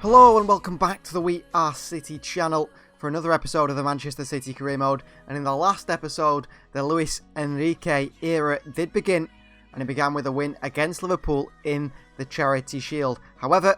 Hello and welcome back to the We Are City channel for another episode of the Manchester City career mode. And in the last episode, the Luis Enrique era did begin, and it began with a win against Liverpool in the Charity Shield. However,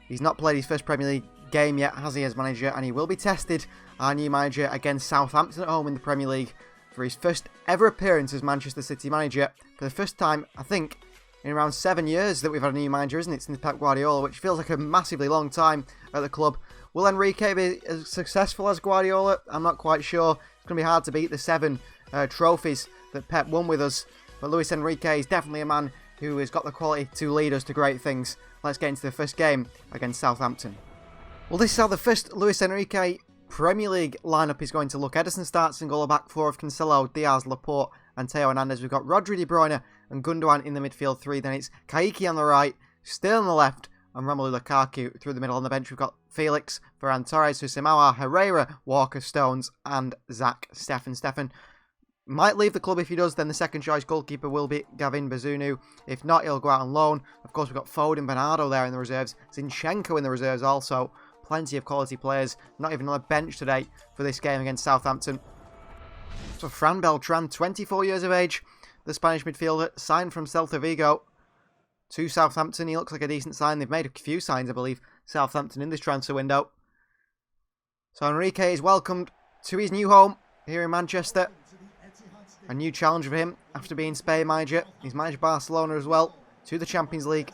he's not played his first Premier League game yet, has he, as manager, and he will be tested, our new manager, against Southampton at home in the Premier League for his first ever appearance as Manchester City manager. For the first time, I think, in around 7 years that we've had a new manager, isn't it, since Pep Guardiola, which feels like a massively long time at the club. Will Enrique be as successful as Guardiola? I'm not quite sure. It's going to be hard to beat the 7 trophies that Pep won with us. But Luis Enrique is definitely a man who has got the quality to lead us to great things. Let's get into the first game against Southampton. Well, this is how the first Luis Enrique Premier League lineup is going to look. Ederson starts in goal, a back four of Cancelo, Diaz, Laporte and Theo Hernandez. We've got Rodri, De Bruyne and Gundogan in the midfield three. Then it's Kayiki on the right, Sterling on the left and Romelu Lukaku through the middle. On the bench we've got Felix, Ferran Torres, Husemawa, Herrera, Walker, Stones and Zach Steffen. Might leave the club. If he does, then the second choice goalkeeper will be Gavin Bazunu. If not, he'll go out on loan. Of course, we've got Foden, Bernardo there in the reserves. Zinchenko in the reserves also. Plenty of quality players. Not even on the bench today for this game against Southampton. So Fran Beltran, 24 years of age, the Spanish midfielder, signed from Celta Vigo to Southampton. He looks like a decent sign. They've made a few signs, I believe, Southampton in this transfer window. So Enrique is welcomed to his new home here in Manchester. A new challenge for him after being Spain manager. He's managed Barcelona as well to the Champions League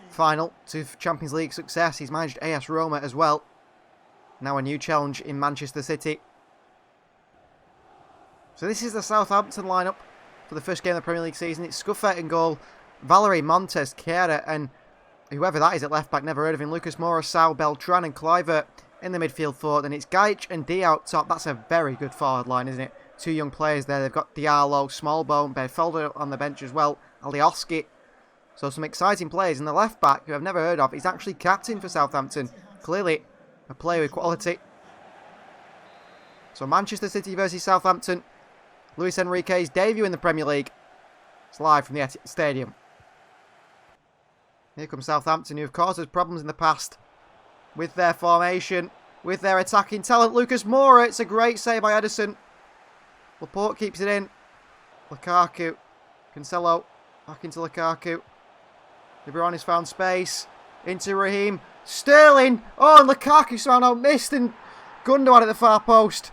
final, to Champions League success. He's managed AS Roma as well. Now a new challenge in Manchester City. So this is the Southampton lineup for the first game of the Premier League season. It's Scuffet in goal, Valery, Montes, Kehrer and whoever that is at left back, never heard of him. Lucas Moura, Sal, Beltran and Kluivert in the midfield four. Then it's Gaich and Dia out top. That's a very good forward line, isn't it? Two young players there. They've got Diallo, Smallbone, Berfelder on the bench as well, Alioski. So some exciting players. And the left back, who I've never heard of, is actually captain for Southampton. Clearly a player with quality. So Manchester City versus Southampton. Luis Enrique's debut in the Premier League. It's live from the Etihad Stadium. Here comes Southampton, who have caused us problems in the past with their formation, with their attacking talent. Lucas Moura, it's a great save by Ederson. Laporte keeps it in. Lukaku, Cancelo, back into Lukaku. De Bruyne has found space. Into Raheem. Sterling! Oh, and Lukaku somehow missed, and Gundogan at the far post.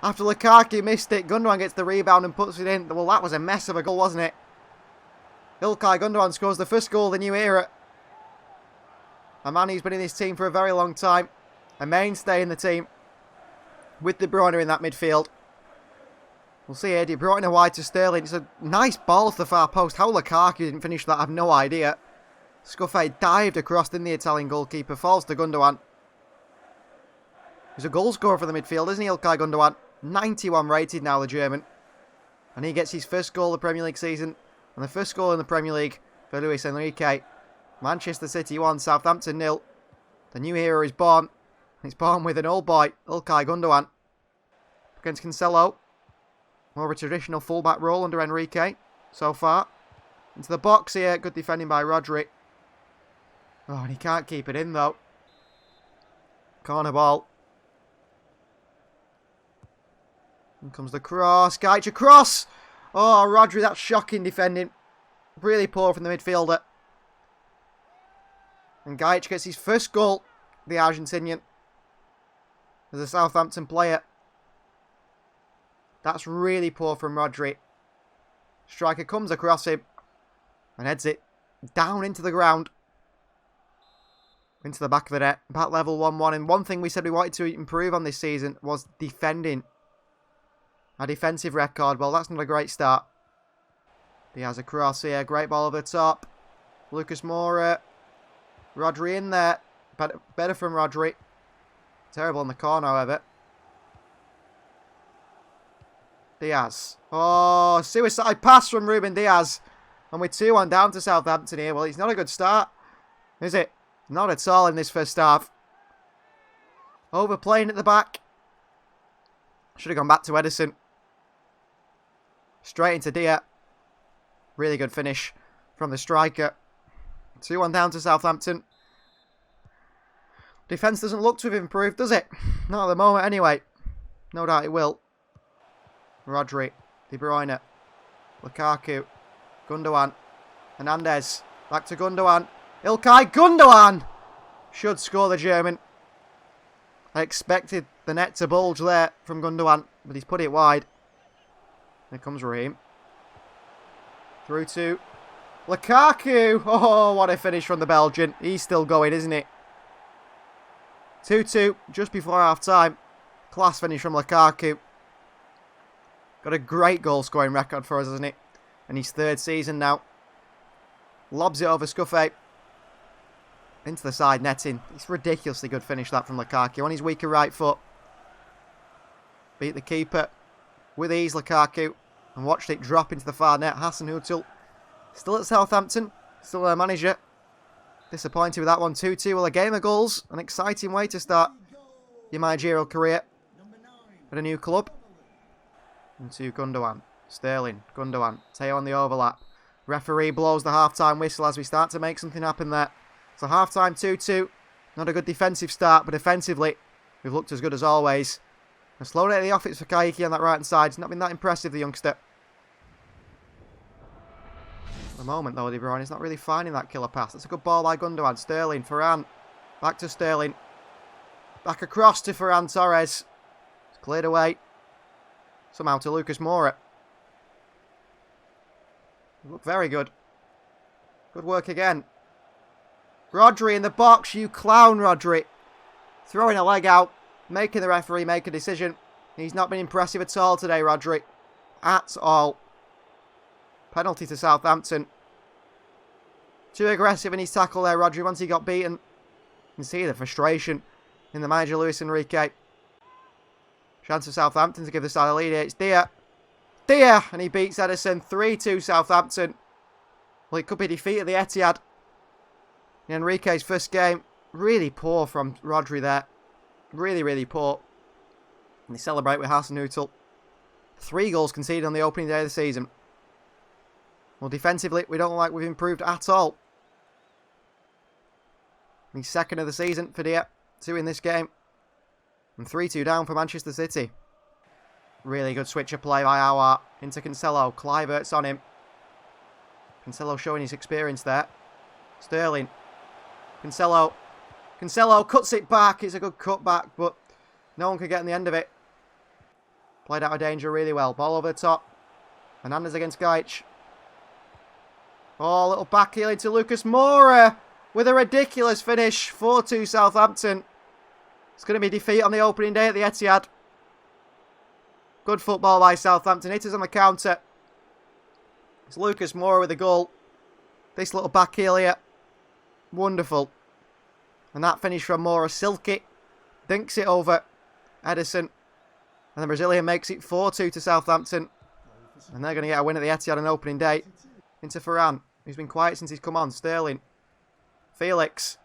After Lukaku missed it, Gundogan gets the rebound and puts it in. Well, that was a mess of a goal, wasn't it? Ilkay Gundogan scores the first goal of the new era. A man who's been in this team for a very long time. A mainstay in the team. With De Bruyne in that midfield. We'll see here, De Bruyne wide to Sterling. It's a nice ball off the far post. How Lukaku didn't finish that, I have no idea. Scuffet dived across, didn't the Italian goalkeeper? Falls to Gundogan. He's a goal scorer for the midfield, isn't he, Ilkay Gundogan? 91 rated now, the German. And he gets his first goal of the Premier League season. And the first goal in the Premier League for Luis Enrique. Manchester City 1, Southampton 0. The new hero is born. It's born with an old boy, Ilkay Gundogan. Against Cancelo. More of a traditional fullback role under Enrique so far. Into the box here. Good defending by Rodri. Oh, and he can't keep it in though. Corner ball. In comes the cross. Gaich across. Oh, Rodri, that's shocking defending. Really poor from the midfielder. And Gaich gets his first goal, the Argentinian, as a Southampton player. That's really poor from Rodri. Striker comes across him and heads it down into the ground. Into the back of the net. Back level 1-1. And one thing we said we wanted to improve on this season was defending. Our defensive record, well, that's not a great start. He has a cross here. Great ball over the top. Lucas Moura. Rodri in there. Better from Rodri. Terrible in the corner, however. Diaz. Oh, suicide pass from Ruben Diaz. And we're 2-1 down to Southampton here. Well, it's not a good start, is it? Not at all in this first half. Overplaying at the back. Should have gone back to Ederson. Straight into Dia. Really good finish from the striker. 2-1 down to Southampton. Defence doesn't look to have improved, does it? Not at the moment, anyway. No doubt it will. Rodri, De Bruyne, Lukaku, Gundogan, Hernandez, back to Gundogan, Ilkay Gundogan! Should score the German. I expected the net to bulge there from Gundogan, but he's put it wide. Here comes Raheem. Through to Lukaku! Oh, what a finish from the Belgian. He's still going, isn't he? 2-2, just before half-time. Class finish from Lukaku. Got a great goal-scoring record for us, hasn't he? And his third season now. Lobs it over Scuffet. Into the side netting. It's ridiculously good finish, that, from Lukaku. On his weaker right foot. Beat the keeper. With ease, Lukaku. And watched it drop into the far net. Hasenhüttl. Still at Southampton. Still their manager. Disappointed with that one. 2-2. Well, a game of goals. An exciting way to start your managerial career at a new club. Into Gundogan. Sterling. Gundogan. Teo on the overlap. Referee blows the half-time whistle as we start to make something happen there. So half-time 2-2. Not a good defensive start, but offensively, we've looked as good as always. A slow rate of the offense for Kaiki on that right-hand side. It's not been that impressive, the youngster. At the moment, though, De Bruyne is not really finding that killer pass. That's a good ball by Gundogan. Sterling, Ferran. Back to Sterling. Back across to Ferran Torres. It's cleared away. Somehow to Lucas Moura. Look very good. Good work again. Rodri in the box, you clown, Rodri. Throwing a leg out. Making the referee make a decision. He's not been impressive at all today, Rodri. At all. Penalty to Southampton. Too aggressive in his tackle there, Rodri, once he got beaten. You can see the frustration in the manager, Luis Enrique. Chance for Southampton to give the side a lead here. It's Dia. Dia! And he beats Edison. 3-2 Southampton. Well, it could be defeat at the Etihad. In Enrique's first game. Really poor from Rodri there. Really, really poor. And they celebrate with Hasenhüttl. 3 goals conceded on the opening day of the season. Well, defensively, we don't look like we've improved at all. He's second of the season for Dia. 2 in this game. And 3-2 down for Manchester City. Really good switch of play by Aouar. Into Cancelo. Kluivert's on him. Cancelo showing his experience there. Sterling. Cancelo. Cancelo cuts it back. It's a good cut back, but no one could get in the end of it. Played out of danger really well. Ball over the top. Hernandez against Gaich. Oh, little back heel into Lucas Moura with a ridiculous finish. 4-2 Southampton. It's going to be defeat on the opening day at the Etihad. Good football by Southampton. Hitters on the counter. It's Lucas Moura with a goal. This little back heel here. Wonderful. And that finish from Moura. Silky. Dinks it over Edison. And the Brazilian makes it 4-2 to Southampton. And they're going to get a win at the Etihad on opening day. Into Ferran, who's been quiet since he's come on. Sterling. Felix.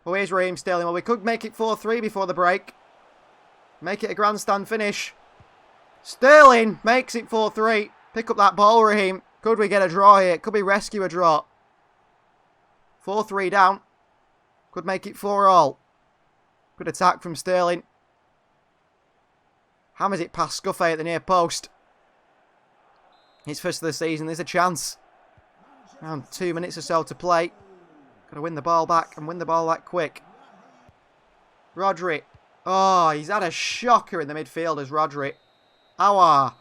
Oh, here's Raheem Sterling. Well, we could make it 4-3 before the break. Make it a grandstand finish. Sterling makes it 4-3. Pick up that ball, Raheem. Could we get a draw here? Could we rescue a draw? 4-3 down. Could make it 4-all. Good attack from Sterling. Hammers it past Scuffet at the near post. His first of the season. There's a chance. Around 2 minutes or so to play. Got to win the ball back and win the ball back quick. Rodri. Oh, he's had a shocker in the midfield as Rodri. Aouar.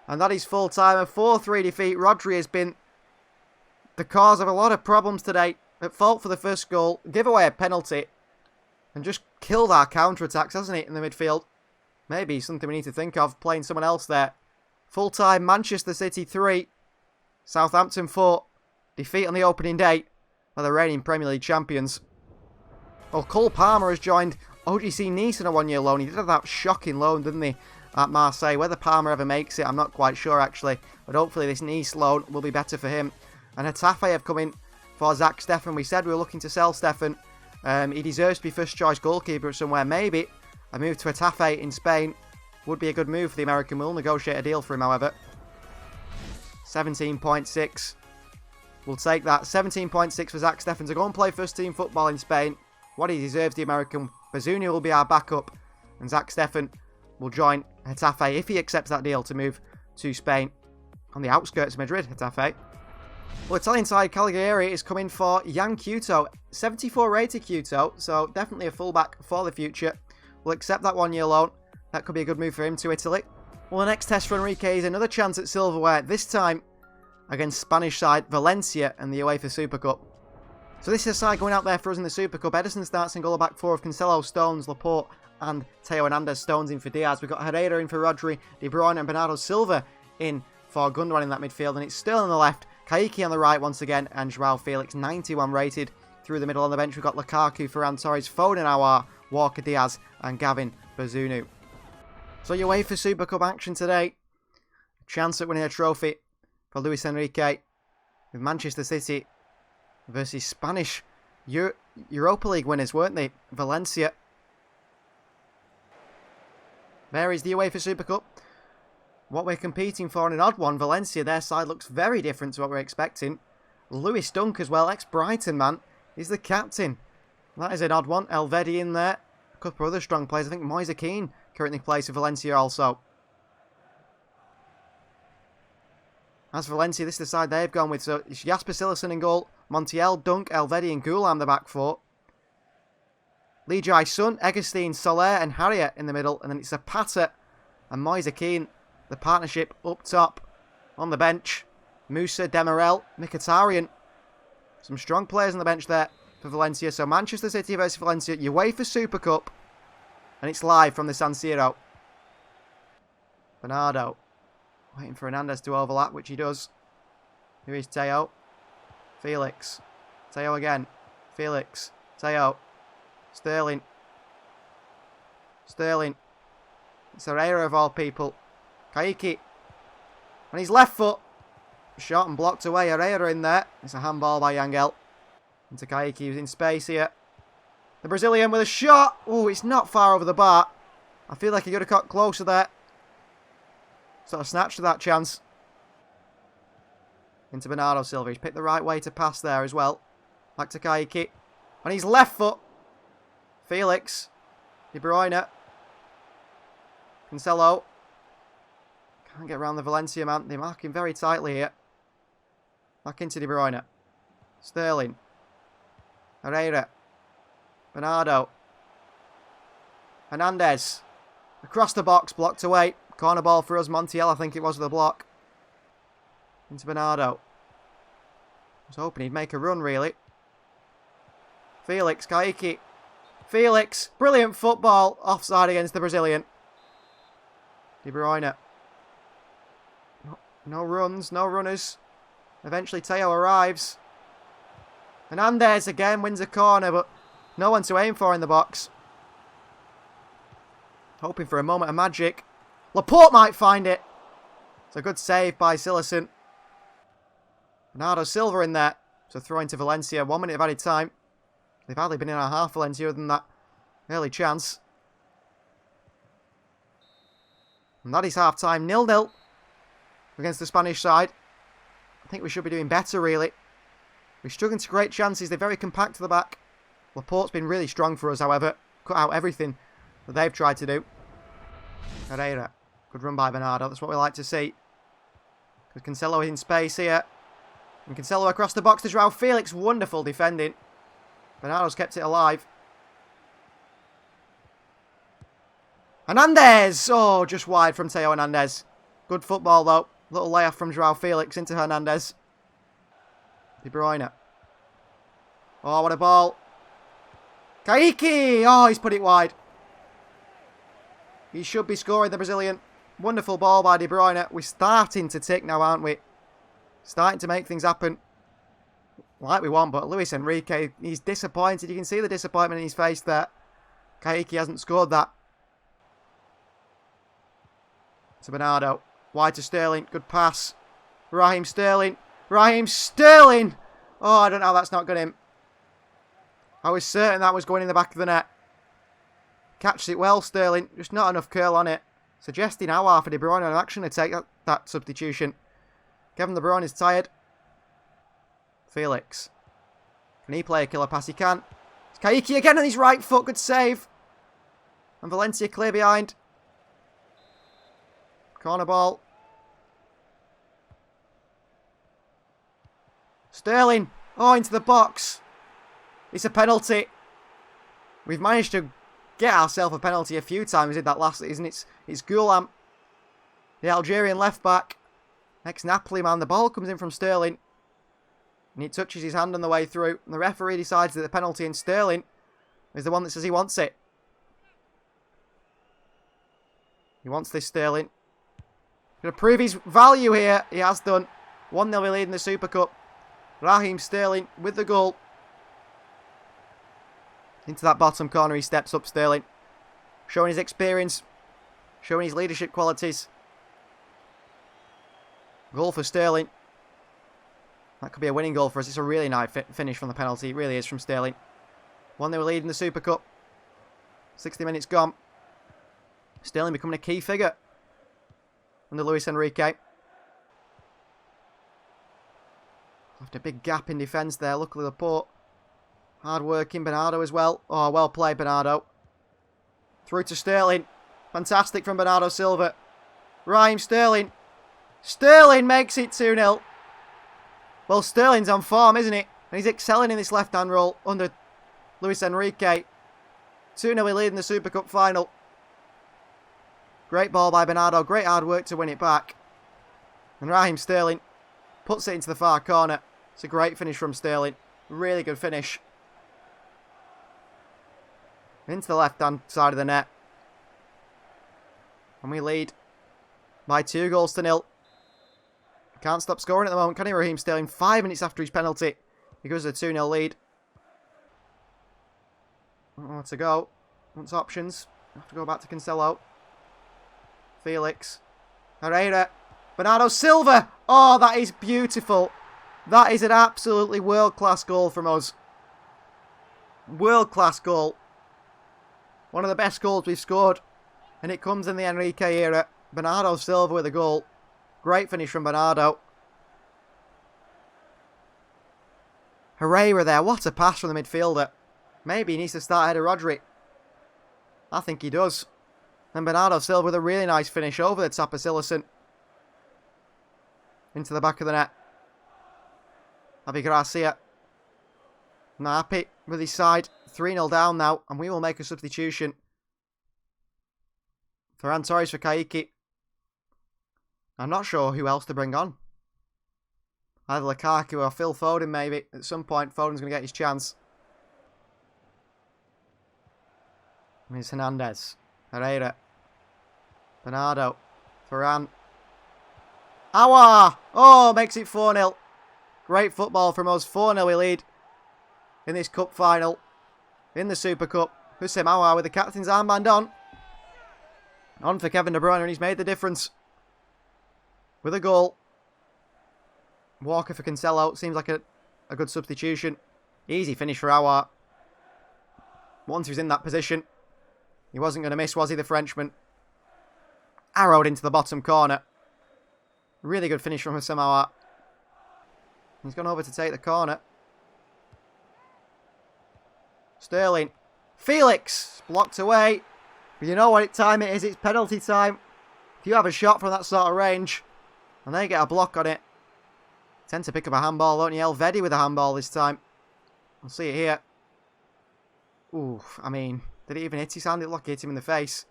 And that is full time. A 4-3 defeat. Rodri has been the cause of a lot of problems today. At fault for the first goal. Give away a penalty. And just killed our counter-attacks, hasn't it, in the midfield? Maybe something we need to think of. Playing someone else there. Full time. Manchester City 3. Southampton 4. Defeat on the opening day by the reigning Premier League champions. Well, Cole Palmer has joined OGC Nice on a 1-year loan. He did have that shocking loan, didn't he, at Marseille. Whether Palmer ever makes it, I'm not quite sure, actually. But hopefully this Nice loan will be better for him. And Hetafe have come in for Zach Steffen. We said we were looking to sell Steffen. He deserves to be first-choice goalkeeper somewhere. Maybe a move to Hetafe in Spain would be a good move for the American. We'll negotiate a deal for him, however. 17.6. We'll take that. 17.6 for Zach Steffen to go and play first-team football in Spain. What he deserves, the American. Bazunu will be our backup. And Zach Steffen will join Getafe if he accepts that deal to move to Spain on the outskirts of Madrid, Getafe. Well, Italian side Cagliari is coming for Yan Couto. 74 rated Couto, so definitely a fullback for the future. We'll accept that 1 year loan. That could be a good move for him to Italy. Well, the next test for Enrique is another chance at silverware, this time against Spanish side Valencia and the UEFA Super Cup. So this is a side going out there for us in the Super Cup. Ederson starts in goal, back four of Cancelo, Stones, Laporte and Teo Hernandez. Stones in for Diaz. We've got Herrera in for Rodri, De Bruyne and Bernardo Silva in for Gundogan in that midfield. And it's still on the left. Kayiki on the right once again. And Joao Felix, 91 rated. Through the middle on the bench, we've got Lukaku, Ferran Torres, Foden, Aouar, Walker Diaz and Gavin Bazunu. So your UEFA Super Cup action today. Chance at winning a trophy for Luis Enrique with Manchester City versus Spanish Europa League winners, weren't they? Valencia. There is the UEFA Super Cup. What we're competing for in an odd one, Valencia, their side looks very different to what we're expecting. Lewis Dunk as well, ex-Brighton man, is the captain. That is an odd one. Elvedi in there. A couple of other strong players. I think Moise Keane currently plays for Valencia also. As for Valencia, this is the side they've gone with. So it's Jasper Cillessen in goal, Montiel, Dunk, Elvedi and Goulam the back four. Lee Jae-sun, Egerstein, Soler and Harriet in the middle. And then it's Zapata and Moise Keane, the partnership up top. On the bench, Musa, Demirel, Mkhitaryan. Some strong players on the bench there for Valencia. So Manchester City versus Valencia, UEFA Super Cup. And it's live from the San Siro. Bernardo waiting for Hernandez to overlap, which he does. Here is Teo. Felix. Teo again. Felix. Teo. Sterling. Sterling. It's Herrera of all people. Kayiki. On his left foot. Shot and blocked away. Herrera in there. It's a handball by Yangel. Into Kayiki, who's in space here. The Brazilian with a shot. Oh, it's not far over the bar. I feel like he could have got closer there. Sort of snatched to that chance. Into Bernardo Silva. He's picked the right way to pass there as well. Back to Kayiki. On his left foot. Felix. De Bruyne. Cancelo. Can't get around the Valencia man. They're marking very tightly here. Back into De Bruyne. Sterling. Herrera. Bernardo. Hernandez. Across the box. Blocked away. Corner ball for us. Montiel, I think it was, the block. Into Bernardo. I was hoping he'd make a run, really. Felix. Kayiki. Felix. Brilliant football. Offside against the Brazilian. De Bruyne. No runs. No runners. Eventually Teo arrives. Hernandez again wins a corner, but no one to aim for in the box. Hoping for a moment of magic. Laporte might find it. It's a good save by Cillessen. Bernardo Silva in there. So throw into Valencia. 1 minute of added time. They've hardly been in our half, Valencia, other than that early chance. And that is half time. 0-0 against the Spanish side. I think we should be doing better, really. We're struggling to create chances. They're very compact to the back. Laporte's been really strong for us, however. Cut out everything that they've tried to do. Herrera. Good run by Bernardo. That's what we like to see. Because Cancelo is in space here. And Cancelo across the box to Joao Felix. Wonderful defending. Bernardo's kept it alive. Hernandez! Oh, just wide from Teo Hernandez. Good football, though. Little layoff from Joao Felix into Hernandez. De Bruyne. Oh, what a ball. Kayiki! Oh, he's put it wide. He should be scoring, the Brazilian. Wonderful ball by De Bruyne. We're starting to tick now, aren't we? Starting to make things happen like we want, but Luis Enrique, he's disappointed. You can see the disappointment in his face there. Kayiki hasn't scored that. To Bernardo. Wide to Sterling. Good pass. Raheem Sterling. Raheem Sterling! Oh, I don't know how that's not got him. I was certain that was going in the back of the net. Catches it well, Sterling. Just not enough curl on it. Suggesting Aouar for De Bruyne on action to take that substitution. Kevin De Bruyne is tired. Felix. Can he play a killer pass? He can. It's Kayiki again on his right foot. Good save. And Valencia clear behind. Corner ball. Sterling. Oh, into the box. It's a penalty. We've managed to get ourselves a penalty a few times in that last season. It's Gulam, the Algerian left back. Ex-Napoli man. The ball comes in from Sterling. And he touches his hand on the way through. And the referee decides that the penalty in Sterling is the one that says he wants it. He wants this Sterling. Going to prove his value here. He has done. 1-0 lead in the Super Cup. Raheem Sterling with the goal. Into that bottom corner he steps up, Sterling. Showing his experience. Showing his leadership qualities. Goal for Sterling. That could be a winning goal for us. It's a really nice finish from the penalty. It really is from Sterling. 1-0 lead in the Super Cup. 60 minutes gone. Sterling becoming a key figure under Luis Enrique. Left a big gap in defence there. Luckily Laporte. Hard working Bernardo as well. Oh, well played Bernardo. Through to Sterling. Fantastic from Bernardo Silva. Raheem Sterling. Sterling makes it 2-0. Well, Sterling's on form, isn't he? And he's excelling in this left-hand role under Luis Enrique. 2-0 lead in the Super Cup final. Great ball by Bernardo. Great hard work to win it back. And Raheem Sterling puts it into the far corner. It's a great finish from Sterling. Really good finish. Into the left-hand side of the net. And we lead by 2-0. Can't stop scoring at the moment, can he, Raheem Sterling? 5 minutes after his penalty. He goes to a 2-0 lead. Oh, to go. Wants options. Have to go back to Cancelo. Felix. Herrera. Bernardo Silva. Oh, that is beautiful. That is an absolutely world-class goal from us. World-class goal. One of the best goals we've scored. And it comes in the Enrique era. Bernardo Silva with a goal. Great finish from Bernardo. Herrera there. What a pass from the midfielder. Maybe he needs to start ahead of Rodri. I think he does. And Bernardo Silva with a really nice finish over the top of Sillerson. Into the back of the net. Javi Gracia. Not happy with his side. 3-0 down now. And we will make a substitution. Ferran Torres for Kaiki. I'm not sure who else to bring on. Either Lukaku or Phil Foden maybe. At some point Foden's going to get his chance. Here's Hernandez. Herrera. Bernardo. Ferran. Aouar! Oh, makes it 4-0. Great football from us. 4-0 we lead in this cup final. In the Super Cup. Houssem Aouar with the captain's armband on. On for Kevin De Bruyne, and he's made the difference. With a goal. Walker for Cancelo. Seems like a good substitution. Easy finish for Aouar. Once he was in that position, he wasn't going to miss, was he, the Frenchman? Arrowed into the bottom corner. Really good finish from Houssem Aouar. He's gone over to take the corner. Sterling. Felix. Blocked away. But you know what time it is. It's penalty time. If you have a shot from that sort of range and they get a block on it, tend to pick up a handball, don't you? Elvedi with a handball this time. We'll see it here. Ooh, I mean, did it even hit his hand? It looked like it hit him in the face.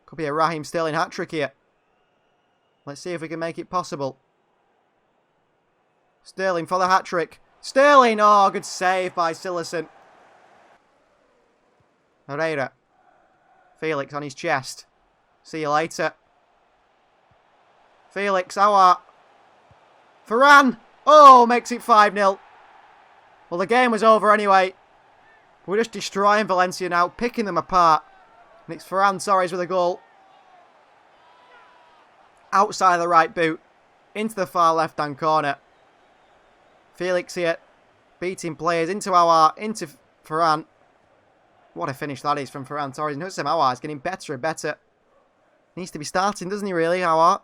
Could be a Raheem Sterling hat-trick here. Let's see if we can make it possible. Sterling for the hat-trick. Sterling! Oh, good save by Sillerson. Herrera. Felix on his chest. See you later. Felix, Aouar. Ferran! Oh, makes it 5-0. Well, the game was over anyway. We're just destroying Valencia now, picking them apart. And it's Ferran Torres with a goal. Outside the right boot. Into the far left-hand corner. Felix here. Beating players into Aouar, into Ferran. What a finish that is from Ferran Torres. And Houssem Aouar is getting better and better. Needs to be starting, doesn't he, really, Aouar?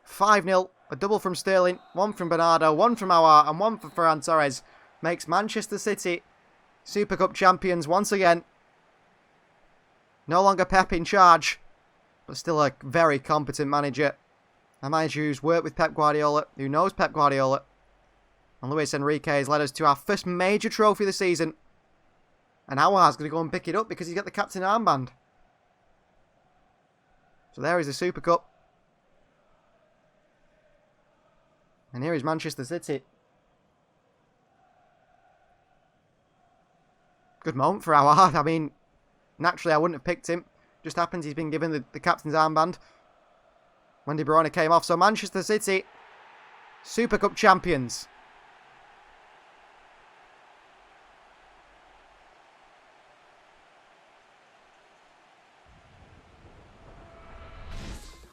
5-0. A double from Sterling, one from Bernardo, one from Aouar, and one from Ferran Torres. Makes Manchester City Super Cup champions once again. No longer Pep in charge, but still a very competent manager. A manager who's worked with Pep Guardiola, who knows Pep Guardiola. And Luis Enrique has led us to our first major trophy of the season. And Aouar's going to go and pick it up because he's got the captain armband. So there is the Super Cup. And here is Manchester City. Good moment for Aouar. I mean, naturally I wouldn't have picked him. Just happens he's been given the captain's armband when De Bruyne came off. So Manchester City, Super Cup champions.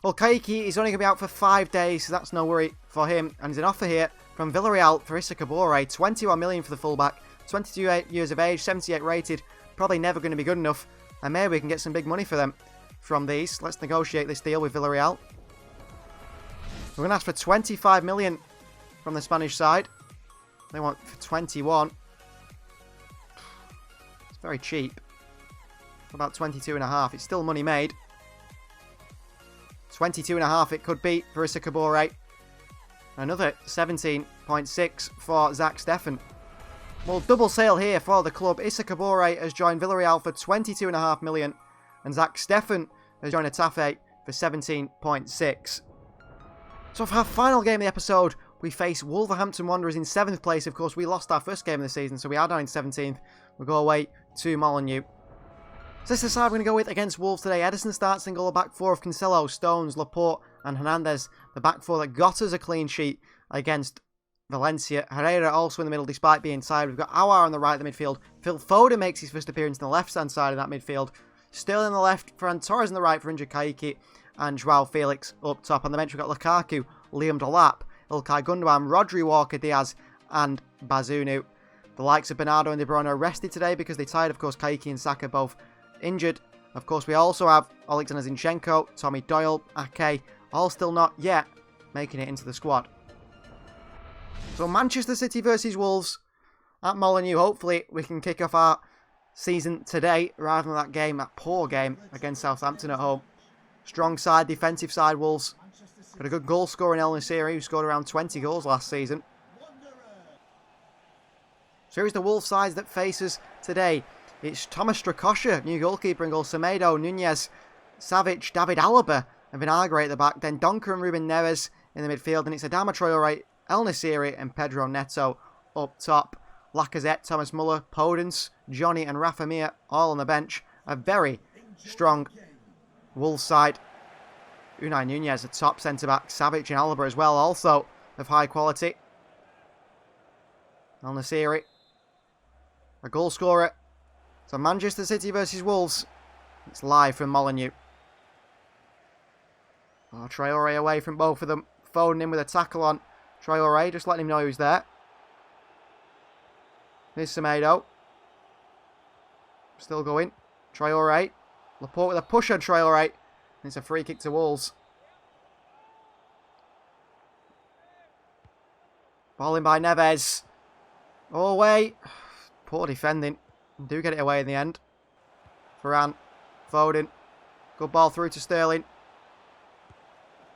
Well, Kaiki is only going to be out for 5 days, so that's no worry for him. And there's an offer here from Villarreal for Issa Kabore. 21 million for the fullback, 22 years of age, 78 rated. Probably never going to be good enough. And maybe we can get some big money for them from these. Let's negotiate this deal with Villarreal. We're going to ask for 25 million from the Spanish side. They want for 21. It's very cheap. About 22.5. It's still money made. 22.5 it could be for Issa Kabore. Another 17.6 for Zach Steffen. Well, double sale here for the club. Issa Kabore has joined Villarreal for 22.5 million. And Zach Steffen has joined Atafe for 17.6. So for our final game of the episode, we face Wolverhampton Wanderers in 7th place. Of course, we lost our first game of the season, so we are down in 17th. We'll go away to Molineux. So this is the side we're going to go with against Wolves today. Ederson starts in goal, back four of Cancelo, Stones, Laporte and Hernandez. The back four that got us a clean sheet against Valencia. Herrera also in the middle despite being tired. We've got Aouar on the right of the midfield. Phil Foden makes his first appearance on the left-hand side of that midfield. Sterling on the left, Ferran Torres on the right for injured Kaiki, and Joao Felix up top. On the bench we've got Lukaku, Liam Delap, Ilkay Gundogan, Rodri, Walker, Diaz and Bazunu. The likes of Bernardo and De Bruyne are rested today because they tired, of course, Kaiki and Saka both injured. Of course, we also have Alexander Zinchenko, Tommy Doyle, Ake, all still not yet making it into the squad. So Manchester City versus Wolves at Molineux. Hopefully we can kick off our season today rather than that poor game against Southampton at home. Strong side, defensive side Wolves. Got a good goal scorer in El Nassiri who scored around 20 goals last season. So here's the Wolves sides that face us today. It's Thomas Strakosha, new goalkeeper in goal. Semedo, Nunez, Savic, David Alaba and Vinagre at the back. Then Donker and Ruben Neves in the midfield. And it's Adama Traore, El Nassiri and Pedro Neto up top. Lacazette, Thomas Muller, Podence, Johnny and Rafa Mir all on the bench. A very strong Wolves side. Unai Nunez, a top centre-back. Savic and Alaba as well, also of high quality. El Nassiri, a goal scorer. So Manchester City versus Wolves. It's live from Molineux. Oh, Traore away from both of them. Foden in with a tackle on Traore, just letting him know who's there. Here's Semedo. Still going. Traore. Laporte with a push on Traore. And it's a free kick to Wolves. Ball in by Neves. Oh, away. Poor defending. Do get it away in the end. Varane. Foden. Good ball through to Sterling.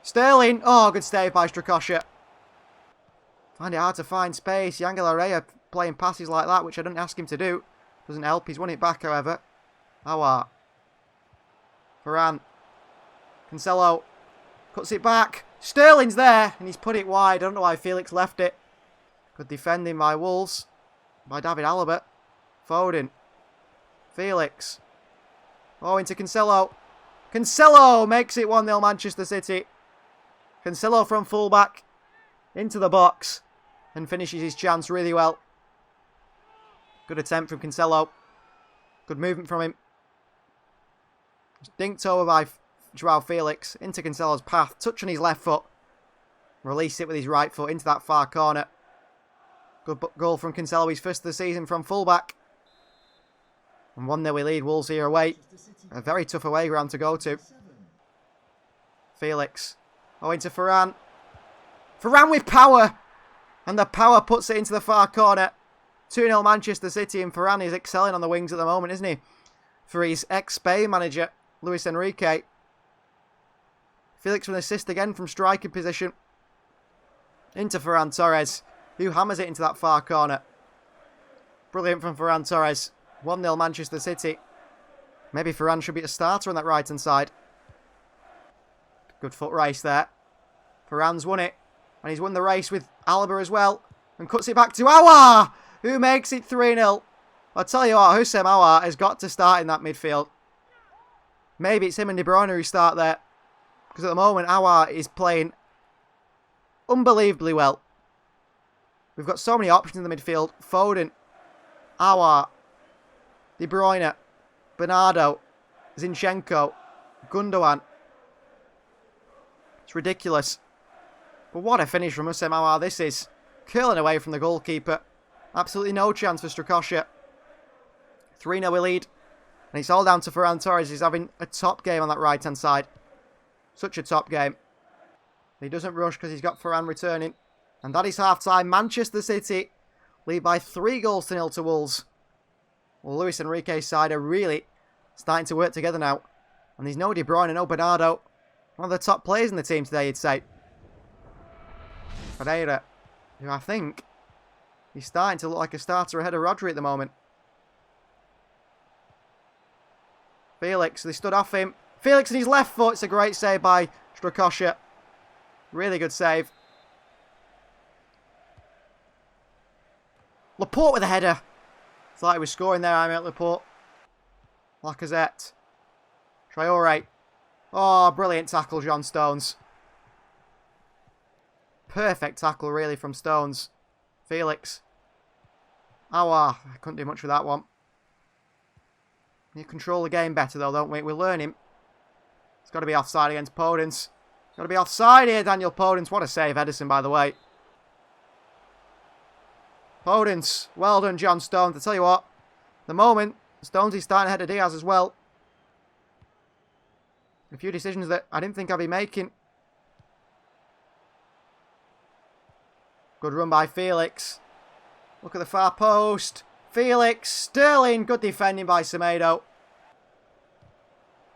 Sterling! Oh, good save by Strakosha. Find it hard to find space. Yangel Herrera playing passes like that, which I didn't ask him to do. Doesn't help. He's won it back, however. Aouar. Varane. Cancelo. Cuts it back. Sterling's there, and he's put it wide. I don't know why Felix left it. Good defending by Wolves. By David Alaba. Foden. Felix. Oh, into Cancelo. Cancelo makes it 1-0 Manchester City. Cancelo from fullback. Into the box. And finishes his chance really well. Good attempt from Cancelo. Good movement from him. Dinked over by Joao Felix. Into Cancelo's path. Touch on his left foot. Release it with his right foot into that far corner. Good goal from Cancelo. His first of the season from fullback. And 1-0 we lead Wolves here away. A very tough away ground to go to. Felix. Oh, into Varane. Varane with power. And the power puts it into the far corner. 2-0 Manchester City, and Varane is excelling on the wings at the moment, isn't he? For his ex-Spain manager, Luis Enrique. Felix with an assist again from striker position. Into Ferran Torres, who hammers it into that far corner. Brilliant from Ferran Torres. 1-0 Manchester City. Maybe Ferran should be a starter on that right-hand side. Good foot race there. Ferran's won it. And he's won the race with Alaba as well. And cuts it back to Aouar, who makes it 3-0. I'll tell you what, Houssem Aouar has got to start in that midfield. Maybe it's him and De Bruyne who start there. Because at the moment, Aouar is playing unbelievably well. We've got so many options in the midfield. Foden, Aouar, De Bruyne, Bernardo, Zinchenko, Gundogan. It's ridiculous. But what a finish from Houssem Aouar this is. Curling away from the goalkeeper. Absolutely no chance for Strakosha. 3-0 we lead. And it's all down to Ferran Torres. He's having a top game on that right-hand side. Such a top game. He doesn't rush because he's got Ferran returning. And that is half-time. Manchester City lead by 3-0 to Wolves. Well, Luis Enrique's side are really starting to work together now. And there's no De Bruyne and no Bernardo. One of the top players in the team today, you'd say. Pereira, who I think he's starting to look like a starter ahead of Rodri at the moment. Felix, they stood off him. Felix in his left foot. It's a great save by Strakosha. Really good save. Laporte with a header. Thought he was scoring there, I mean, Laporte. Lacazette. Traore. Oh, brilliant tackle, John Stones. Perfect tackle, really, from Stones. Felix. Aouar. I couldn't do much with that one. You control the game better, though, don't we? We're learning. It's got to be offside against Podence. Got to be offside here, Daniel Podence. What a save, Edison, by the way. Podence. Well done, John Stones. I tell you what, the moment, Stones is starting ahead of Diaz as well. A few decisions that I didn't think I'd be making. Good run by Felix. Look at the far post. Felix. Sterling. Good defending by Semedo.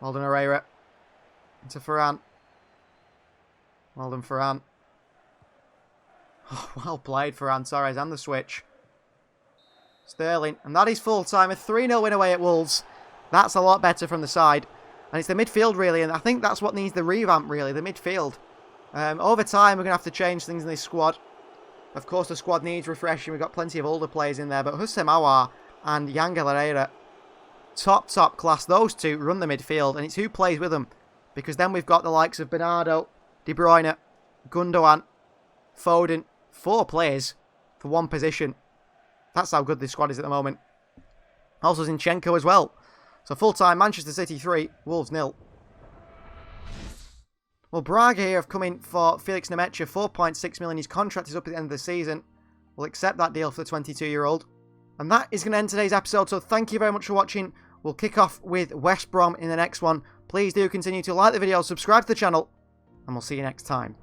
Well done, Herrera. Into Ferran. Well done, Ferran. Oh, well played, Ferran Torres, and the switch. Sterling. And that is full time. A 3-0 win away at Wolves. That's a lot better from the side. And it's the midfield, really. And I think that's what needs the revamp, really. The midfield. Over time, we're going to have to change things in this squad. Of course, the squad needs refreshing. We've got plenty of older players in there. But Houssem Aouar and Yangel Herrera, top class. Those two run the midfield. And it's who plays with them. Because then we've got the likes of Bernardo, De Bruyne, Gundogan, Foden. 4 players for one position. That's how good this squad is at the moment. Also Zinchenko as well. So full-time, Manchester City 3, Wolves 0. Well, Braga here have come in for Felix Nemecha, 4.6 million. His contract is up at the end of the season. We'll accept that deal for the 22-year-old. And that is going to end today's episode. So thank you very much for watching. We'll kick off with West Brom in the next one. Please do continue to like the video, subscribe to the channel, and we'll see you next time.